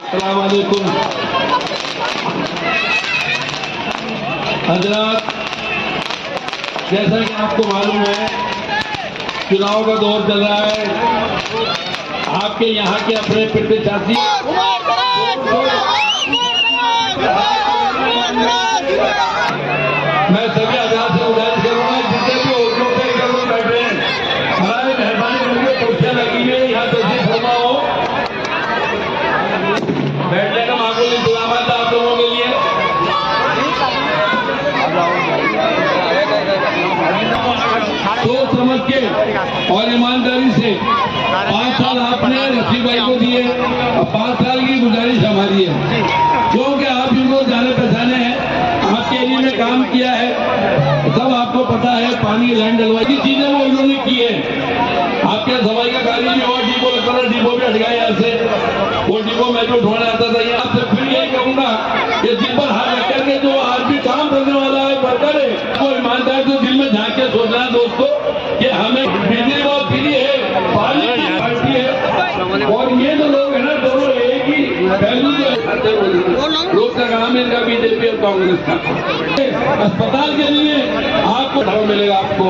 अस्सलाम वालेकुम हजरात, जैसा कि आपको मालूम है चुनाव का दौर चल रहा है। आपके यहाँ के अपने प्रत्याशी मैं सभी हजरात से गुजारिश करूंगा, जितने भी होटलों पे इधर लोग बैठे हैं, हमारी मेहरबानी करके कुर्सियां लगी हुई है, यहाँ तशरीफ फरमा हो। बैठने का मामूली इंतजाम है आप लोगों के लिए। सोच समझ के और ईमानदारी से 5 साल आपने रफीक भाई को दिए और 5 साल की गुजारिश हमारी है, क्योंकि आप इनको जाने पहचाने हैं, आपके एरिया में काम किया है, सब आपको पता है। पानी लैंड डलवाई की चीजें वो इन्होंने की है। आपके सफाई का कार्य भी और डिपो लगता था, डिपो भी हट गया यहाँ से, वो डिपो मैं जो ढोने आता था। यहाँ से फिर यही कहूंगा कि जिन पर हाथ रख करके जो आज भी काम करने वाला है वर्कर है, वो ईमानदार से दिल में झांक के सोचना है दोस्तों कि हमें बिजली बहुत फ्री है, पानी की भर्ती है, और ये जो लोग है ना दोनों एक ही पहलू जो लोग का काम है इनका बीजेपी और कांग्रेस का। अस्पताल के लिए आपको भाव मिलेगा आपको,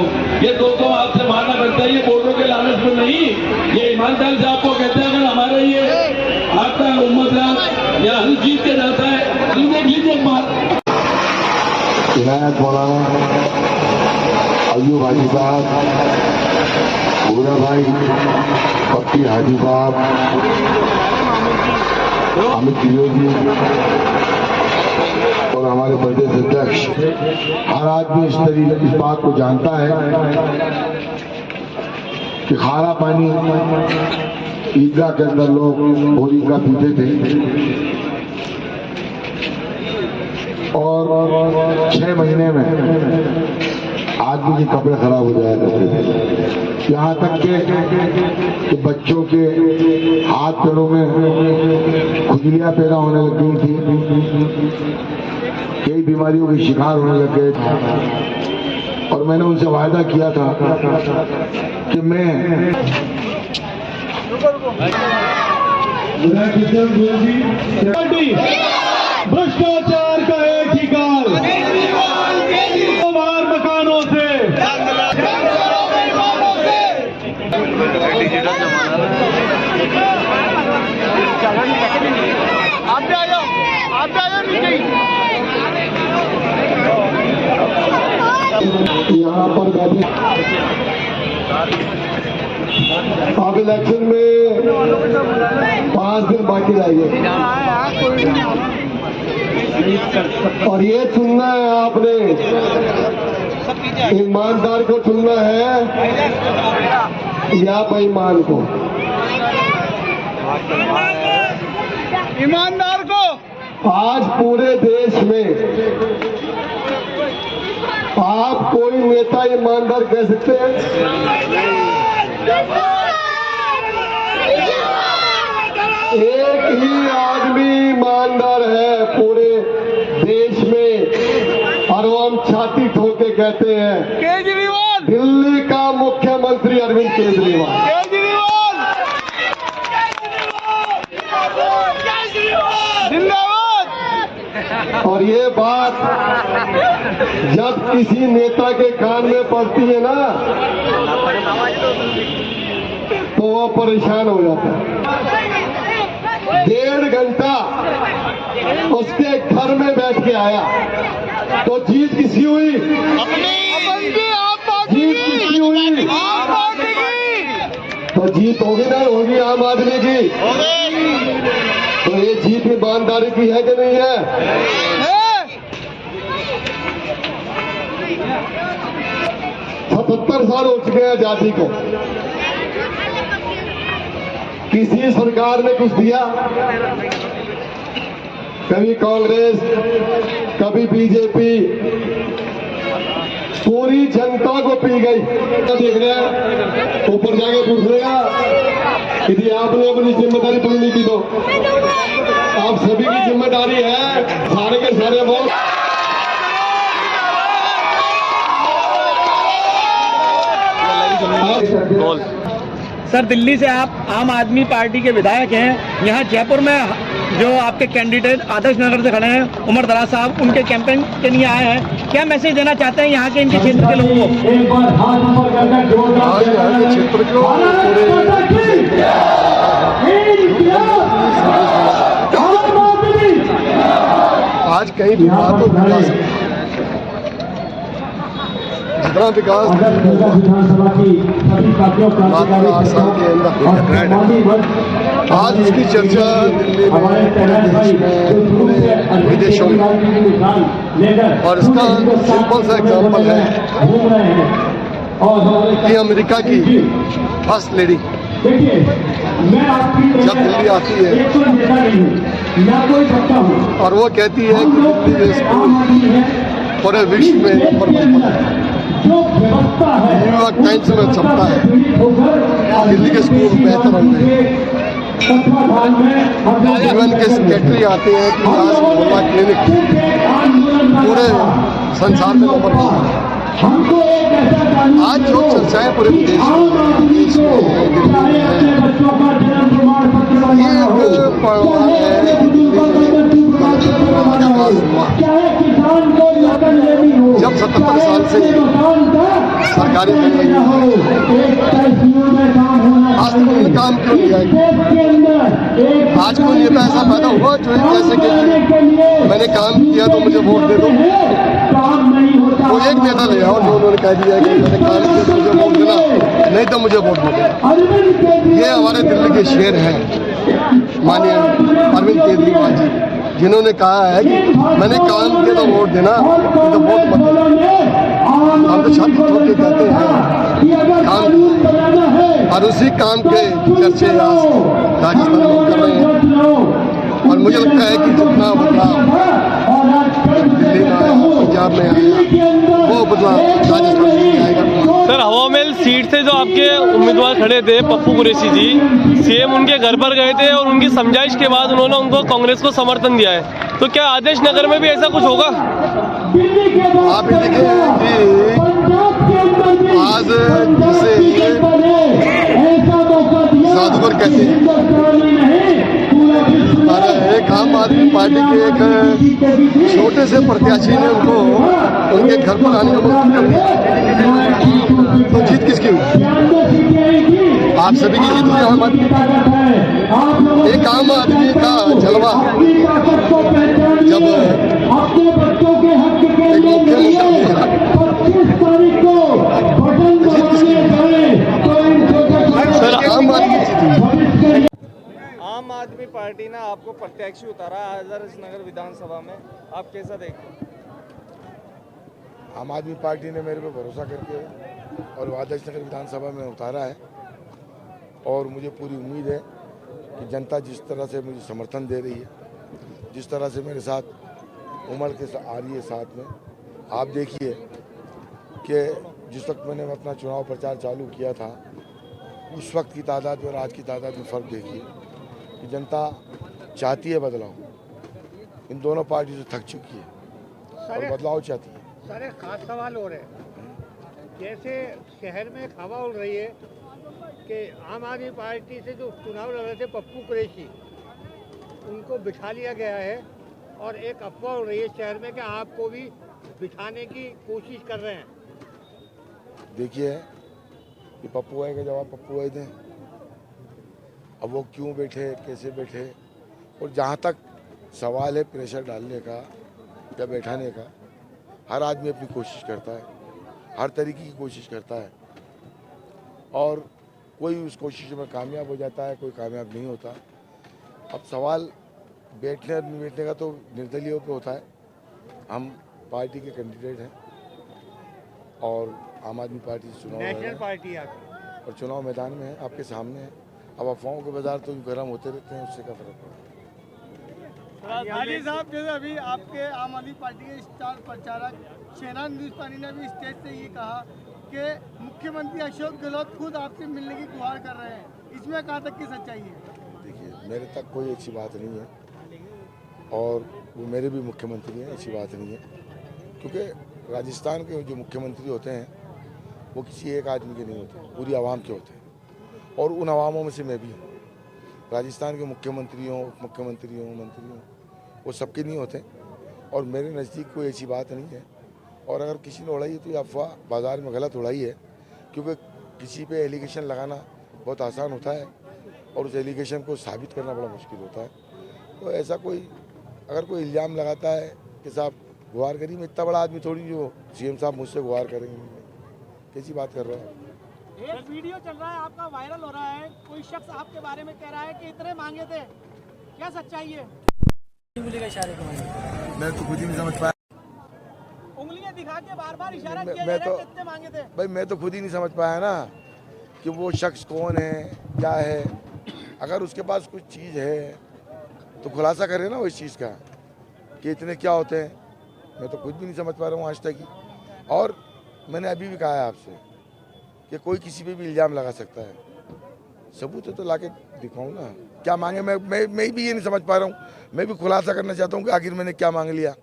ये दोस्तों आपसे मानना पड़ता है, ये वोटों के लालच में नहीं, ये ईमानदार से आपको कहते हैं अगर हमारा ये आपका उम्मत या हल जीत के जाता है, देख लीजिए एक बात। इनायत मौलाना, अय्यूब हाजी साहब, भूरा भाई, पक्की हाजी साहब, अमित त्रिवेदी और हमारे प्रदेश अध्यक्ष, हर आदमी इस बात को जानता है कि खारा पानी ईदगाह के अंदर लोग और ईदगाह पीते थे और 6 महीने में आदमी के कपड़े खराब हो जाया करते थे, यहाँ तक कि बच्चों के हाथ पैरों में खुजलियां पैदा होने लग गई थी, कई बीमारियों के शिकार होने लग गए थे। और मैंने उनसे वायदा किया था कि मैं भ्रष्टाचार का एक ही काल, बार मकानों से यहाँ पर बैठे अब इलेक्शन में 5 दिन बाकी रह गए और ये चुनना है आपने, ईमानदार को चुनना है या बेईमान को? ईमानदार को। आज पूरे देश में आप कोई नेता ईमानदार कह सकते हैं? एक ही आदमी ईमानदार है पूरे देश में और वो हम छाती ठोक के कहते हैं, केजरीवाल। दिल्ली का मुख्यमंत्री अरविंद केजरीवाल। जिंदाबाद। और ये बात जब किसी नेता के कान में पड़ती है ना तो वो परेशान हो जाता है। 1.5 घंटा उसके घर में बैठ के आया तो जीत किसकी हुई? जीत किसकी हुई? तो जीत होगी ना, होगी आम आदमी की। तो ये जीत ईमानदारी की है कि नहीं है? 77 साल हो चुके हैं आजादी को, किसी सरकार ने कुछ दिया? कभी कांग्रेस, कभी बीजेपी, पूरी जनता को पी गई। देख रहे हैं, ऊपर जाके पूछ लेगा यदि आपने अपनी जिम्मेदारी पूरी नहीं की तो आप सभी की जिम्मेदारी है, सारे के सारे वोट। सर, दिल्ली से आप आम आदमी पार्टी के विधायक हैं, यहाँ जयपुर में जो आपके कैंडिडेट आदर्श नगर से खड़े हैं उमर दराज साहब, उनके कैंपेन के लिए आए हैं, क्या मैसेज देना चाहते हैं यहाँ के इनके क्षेत्र के लोगों को? आज यहाँ के क्षेत्र को आज कहीं विकास तो विकास जितना विकास 8 साल के अंदर आज उसकी चर्चा दिल्ली में, पूरे देश में, पूरे विदेशों में, और इसका सिंपल सा एग्जाम्पल है कि अमेरिका की फर्स्ट लेडी जब दिल्ली आती है और वो कहती है कि दिल्ली स्कूल पूरे विश्व में नंबर 1 पर है। न्यूयॉर्क टाइम्स में छपता है दिल्ली के स्कूल बेहतर होंगे। यूएन के सेक्रेटरी आते हैं कि आज मोहल्ला क्लिनिक पूरे संसार में नंबर 1 पर है। आज जो चर्चाएं पूरे देश में ये एक पड़ाव है जब 77 साल से सरकारी बन रही है, आज तक उन्होंने काम क्यों किया? आज कोई नेता ऐसा पैदा हुआ जो जैसे कि मैंने काम किया तो मुझे वोट दे दो। वो एक नेता ले आओ जो उन्होंने कह दिया कि मैंने काम किया तो मुझे वोट देना, नहीं तो मुझे वोट दो। ये हमारे दिल्ली के शेर हैं माननीय अरविंद केजरीवाल जी, जिन्होंने कहा है कि मैंने काम किया तो वोट देना, नहीं तो वोट मत देना। हम तो छात्र छोड़ के कहते हैं काम, और उसी काम के चर्चे आज राजस्थान में कर रहे हैं। और मुझे लगता है कि जितना बदलाव दिल्ली में आया, पंजाब में आया, वो बदलाव राजस्थान में आएगा। सर, हवामेल सीट से जो आपके उम्मीदवार खड़े थे पप्पू कुरैशी जी, सीएम उनके घर पर गए थे और उनकी समझाइश के बाद उन्होंने उनको कांग्रेस को समर्थन दिया है, तो क्या आदर्श नगर में भी ऐसा कुछ होगा? आप ये देखिए कि आज जिसे जादूगर कहते हैं, एक आम आदमी पार्टी के एक छोटे से प्रत्याशी ने उनको उनके घर पर आने का मौका कर दिया, तो जीत किसकी हुई? आप सभी की जीत हुई आम आदमी। एक आम आदमी का जलवा जब एक मुख्यमंत्री जीत किसकी हुई? आम आदमी जीती। आम आदमी पार्टी ने आपको प्रत्याशी उतारा आदर्श नगर विधानसभा में, आप कैसा देखते हैं? आम आदमी पार्टी ने मेरे पे भरोसा करके और आदर्श नगर विधानसभा में उतारा है, और मुझे पूरी उम्मीद है कि जनता जिस तरह से मुझे समर्थन दे रही है, जिस तरह से मेरे साथ उमड़ के आ रही है साथ में, आप देखिए कि जिस वक्त मैंने अपना चुनाव प्रचार चालू किया था उस वक्त की तादाद और आज की तादाद में फ़र्क देखिए कि जनता चाहती है बदलाव। इन दोनों पार्टी से थक चुकी है और बदलाव चाहती है। सर, एक खास सवाल हो रहा है, जैसे शहर में एक हवा उड़ रही है कि आम आदमी पार्टी से जो चुनाव लड़ रहे थे पप्पू कुरैशी, उनको बिठा लिया गया है, और एक अफवाह उड़ रही है शहर में कि आपको भी बिठाने की कोशिश कर रहे हैं। देखिए कि पप्पू भाई का जवाब पप्पू भाई दें। अब वो क्यों बैठे, कैसे बैठे, और जहाँ तक सवाल है प्रेशर डालने का या बैठाने का, हर आदमी अपनी कोशिश करता है, हर तरीके की कोशिश करता है, और कोई उस कोशिश में कामयाब हो जाता है, कोई कामयाब नहीं होता। अब सवाल बैठने और नहीं बैठने का तो निर्दलीयों पे होता है। हम पार्टी के कैंडिडेट हैं और आम आदमी पार्टी से चुनाव नेशनल पार्टी है और चुनाव मैदान में है, आपके सामने है। अब अफवाहों के बाजार तो गर्म होते रहते हैं, उससे क्या फर्क पड़ता है। हाजी साहब, जैसे अभी आपके आम आदमी पार्टी के स्टार प्रचारक शहनाज नुसरानी ने भी स्टेज से ये कहा कि मुख्यमंत्री अशोक गहलोत खुद आपसे मिलने की गुहार कर रहे हैं, इसमें कहाँ तक की सच्चाई है? देखिए, मेरे तक कोई ऐसी बात नहीं है, और वो मेरे भी मुख्यमंत्री हैं, ऐसी बात नहीं है। क्योंकि राजस्थान के जो मुख्यमंत्री होते हैं वो किसी एक आदमी के नहीं होते, पूरी आवाम के होते हैं, और उन आवामों में से मैं भी हूँ। राजस्थान के मुख्यमंत्री हों, उप मुख्यमंत्री हों, मंत्री हों, वो सबके नहीं होते और मेरे नज़दीक कोई ऐसी बात नहीं है। और अगर किसी ने उड़ाई है तो ये अफवाह बाज़ार में गलत उड़ाई है, क्योंकि किसी पे एलिगेशन लगाना बहुत आसान होता है और उस एलिगेशन को साबित करना बड़ा मुश्किल होता है। तो ऐसा कोई अगर कोई इल्ज़ाम लगाता है कि साहब गुहार करी, मैं इतना बड़ा आदमी थोड़ी जो सीएम साहब मुझसे गुहार करेंगे, कैसी बात कर रहे हो? एक वीडियो चल रहा है आपका, वायरल हो रहा है, कोई शख्स आपके बारे में कह रहा है कि इतने मांगे थे, क्या सच्चाई है? उंगली का इशारे मैं तो खुद ही नहीं समझ पाया। उंगलियां दिखा के बार बार इशारा किया जा रहा है, कितने मांगे थे? भाई मैं तो खुद ही नहीं समझ पाया ना कि वो शख्स कौन है, क्या है। अगर उसके पास कुछ चीज़ है तो खुलासा करे ना वो इस चीज़ का कि इतने क्या होते हैं। मैं तो खुद भी नहीं समझ पा रहा हूँ आज तक ही। और मैंने अभी भी कहा है आपसे कि कोई किसी पे भी इल्ज़ाम लगा सकता है, सबूत है तो लाके दिखाऊं ना क्या मांगे। मैं भी ये नहीं समझ पा रहा हूँ। मैं भी खुलासा करना चाहता हूँ कि आखिर मैंने क्या मांग लिया,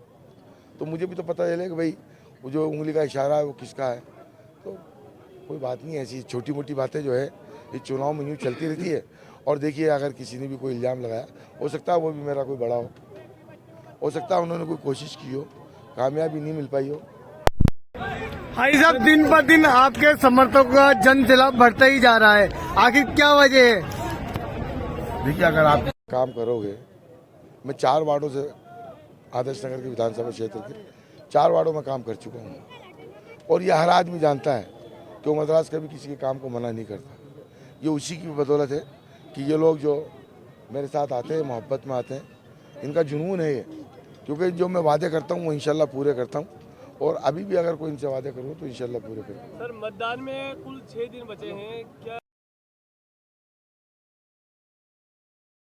तो मुझे भी तो पता चले कि भाई वो जो उंगली का इशारा है वो किसका है। तो कोई बात नहीं, ऐसी छोटी मोटी बातें जो है इस चुनाव में यूँ चलती रहती है। और देखिए अगर किसी ने भी कोई इल्ज़ाम लगाया, हो सकता है वो भी मेरा कोई बड़ा हो सकता है उन्होंने कोई कोशिश की हो, कामयाबी नहीं मिल पाई हो। भाई साहब, दिन ब दिन आपके समर्थकों का जन सैलाब बढ़ता ही जा रहा है, आखिर क्या वजह है? देखिए अगर आप काम करोगे, मैं 4 वार्डों से आदर्श नगर के विधानसभा क्षेत्र के 4 वार्डों में काम कर चुका हूँ और ये हर आदमी जानता है कि वो मद्रास कभी किसी के काम को मना नहीं करता। ये उसी की बदौलत है कि ये लोग जो मेरे साथ आते हैं, मोहब्बत में आते हैं, इनका जुनून है ये। क्योंकि जो मैं वादे करता हूँ वो इंशाल्लाह पूरे करता हूँ और अभी भी अगर कोई इनसे वादे करूँ तो इंशाल्लाह पूरे करूँ। सर, मतदान में कुल 6 दिन बचे हैं, क्या